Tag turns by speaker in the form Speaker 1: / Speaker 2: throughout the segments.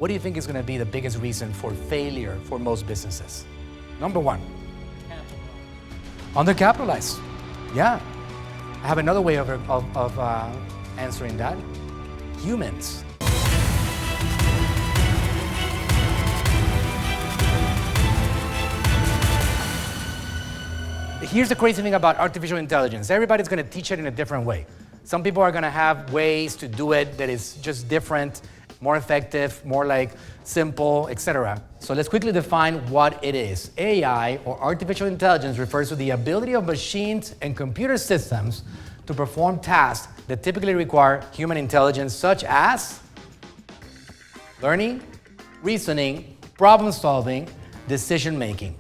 Speaker 1: What do you think is going to be the biggest reason for failure for most businesses? Number one, undercapitalized. Yeah. I have another way of answering that. Humans. Here's the crazy thing about artificial intelligence. Everybody's going to teach it in a different way. Some people are going to have ways to do it that is just different, more effective, more like simple, etc. So let's quickly define what it is. AI, or artificial intelligence, refers to the ability of machines and computer systems to perform tasks that typically require human intelligence, such as learning, reasoning, problem solving, decision making.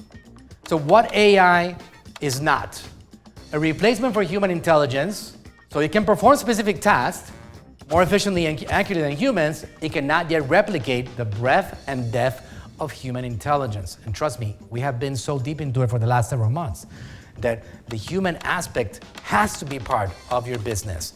Speaker 1: So what AI is not? A replacement for human intelligence, so it can perform specific tasks more efficiently and accurately than humans. It cannot yet replicate the breadth and depth of human intelligence. And trust me, we have been so deep into it for the last several months that the human aspect has to be part of your business.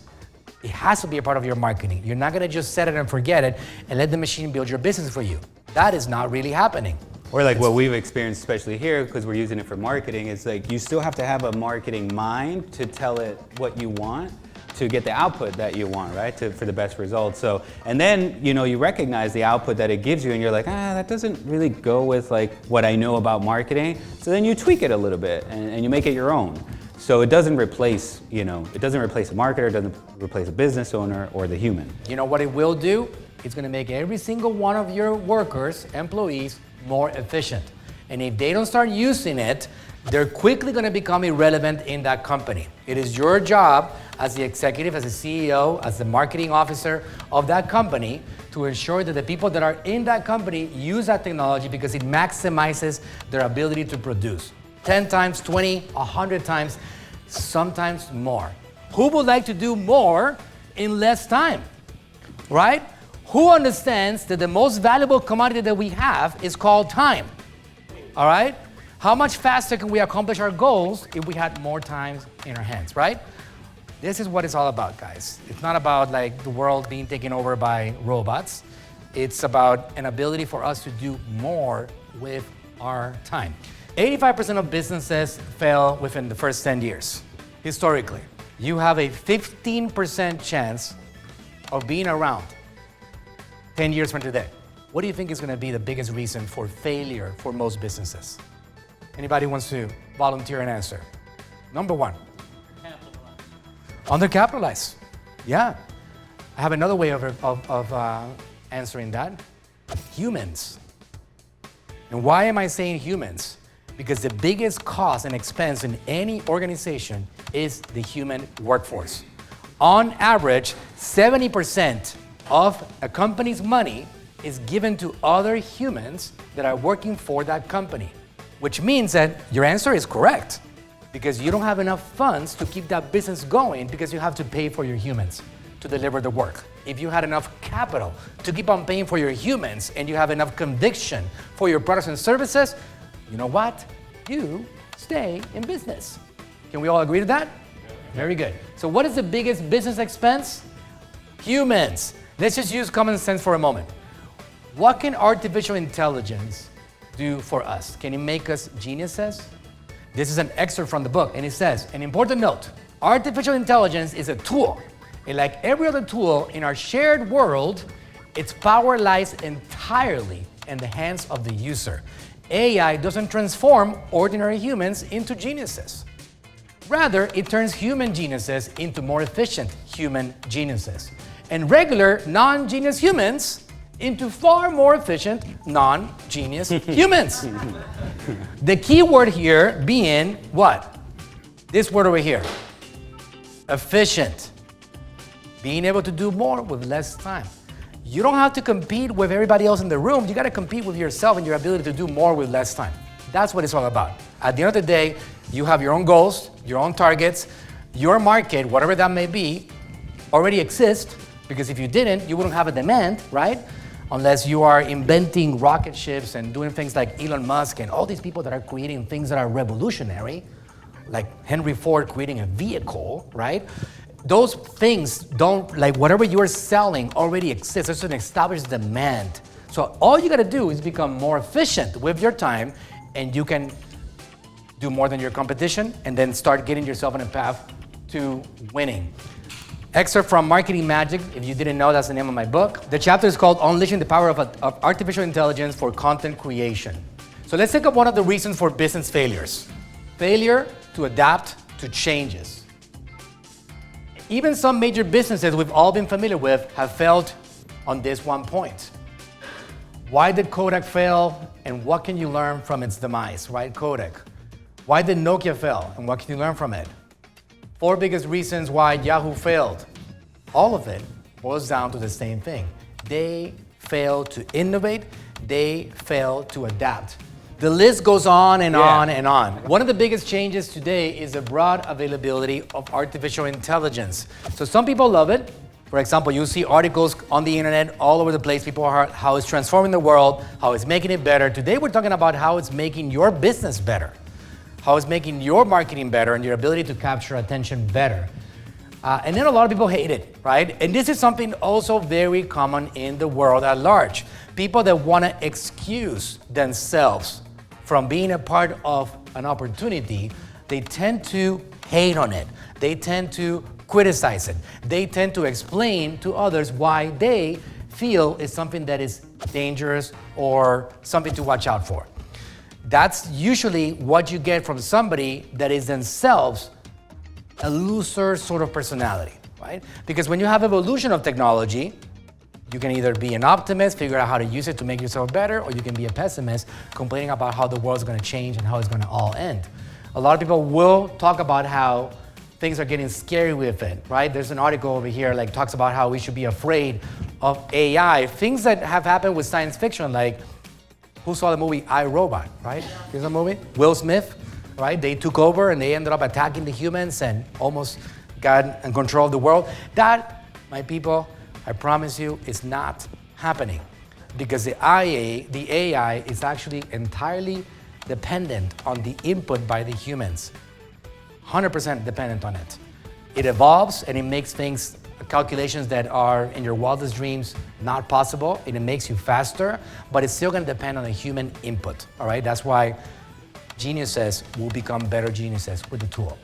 Speaker 1: It has to be a part of your marketing. You're not gonna just set it and forget it and let the machine build your business for you. That is not really happening.
Speaker 2: Or like what we've experienced, especially here, because we're using it for marketing, is like you still have to have a marketing mind to tell it what you want to get the output that you want, right? For the best results. So, and then, you recognize the output that it gives you and you're like, that doesn't really go with like what I know about marketing. So then you tweak it a little bit and you make it your own. So it doesn't replace, it doesn't replace a marketer, it doesn't replace a business owner or the human.
Speaker 1: You know what it will do? It's gonna make every single one of your workers, employees, more efficient. And if they don't start using it, they're quickly gonna become irrelevant in that company. It is your job as the executive, as the CEO, as the marketing officer of that company to ensure that the people that are in that company use that technology because it maximizes their ability to produce. 10 times, 20, 100 times, sometimes more. Who would like to do more in less time, right? Who understands that the most valuable commodity that we have is called time, all right? How much faster can we accomplish our goals if we had more time in our hands, right? This is what it's all about, guys. It's not about like the world being taken over by robots. It's about an ability for us to do more with our time. 85% of businesses fail within the first 10 years. Historically, you have a 15% chance of being around 10 years from today. What do you think is going to be the biggest reason for failure for most businesses? Anybody wants to volunteer and answer? Number one. Undercapitalized. Yeah. I have another way of answering that. Humans. And why am I saying humans? Because the biggest cost and expense in any organization is the human workforce. On average, 70% of a company's money is given to other humans that are working for that company, which means that your answer is correct because you don't have enough funds to keep that business going because you have to pay for your humans to deliver the work. If you had enough capital to keep on paying for your humans and you have enough conviction for your products and services, you know what? You stay in business. Can we all agree to that? Very good. So what is the biggest business expense? Humans. Let's just use common sense for a moment. What can artificial intelligence do for us? Can it make us geniuses? This is an excerpt from the book, and it says, an important note, artificial intelligence is a tool. And like every other tool in our shared world, its power lies entirely in the hands of the user. AI doesn't transform ordinary humans into geniuses. Rather, it turns human geniuses into more efficient human geniuses, and regular non-genius humans into far more efficient non-genius humans. The key word here being what? This word over here, efficient. Being able to do more with less time. You don't have to compete with everybody else in the room. You got to compete with yourself and your ability to do more with less time. That's what it's all about. At the end of the day, you have your own goals, your own targets, your market, whatever that may be, already exists, because if you didn't, you wouldn't have a demand, right? Unless you are inventing rocket ships and doing things like Elon Musk and all these people that are creating things that are revolutionary, like Henry Ford creating a vehicle, right? Those things don't, like whatever you're selling already exists. There's an established demand. So all you gotta do is become more efficient with your time, and you can do more than your competition, and then start getting yourself on a path to winning. Excerpt from Marketing Magic. If you didn't know, that's the name of my book. The chapter is called Unleashing the Power of Artificial Intelligence for Content Creation. So let's take up one of the reasons for business failures. Failure to adapt to changes. Even some major businesses we've all been familiar with have failed on this one point. Why did Kodak fail, and what can you learn from its demise, right? Kodak. Why did Nokia fail, and what can you learn from it? 4 biggest reasons why Yahoo failed. All of it boils down to the same thing. They failed to innovate, they failed to adapt. The list goes on and on and on. One of the biggest changes today is the broad availability of artificial intelligence. So some people love it. For example, you see articles on the internet all over the place. People are how it's transforming the world, how it's making it better. Today we're talking about how it's making your business better, how it's making your marketing better and your ability to capture attention better. And then a lot of people hate it, right? And this is something also very common in the world at large. People that want to excuse themselves from being a part of an opportunity, they tend to hate on it. They tend to criticize it. They tend to explain to others why they feel it's something that is dangerous or something to watch out for. That's usually what you get from somebody that is themselves a looser sort of personality, right? Because when you have evolution of technology, you can either be an optimist, figure out how to use it to make yourself better, or you can be a pessimist, complaining about how the world's gonna change and how it's gonna all end. A lot of people will talk about how things are getting scary with it, right? There's an article over here like talks about how we should be afraid of AI, things that have happened with science fiction, like who saw the movie I, Robot, right? Here's a movie, Will Smith, right? They took over and they ended up attacking the humans and almost got in control of the world. That, my people, I promise you, is not happening because the AI is actually entirely dependent on the input by the humans. 100% dependent on it. It evolves and it makes things, calculations that are in your wildest dreams not possible, and it makes you faster, but it's still gonna depend on a human input, all right? That's why geniuses will become better geniuses with the tool.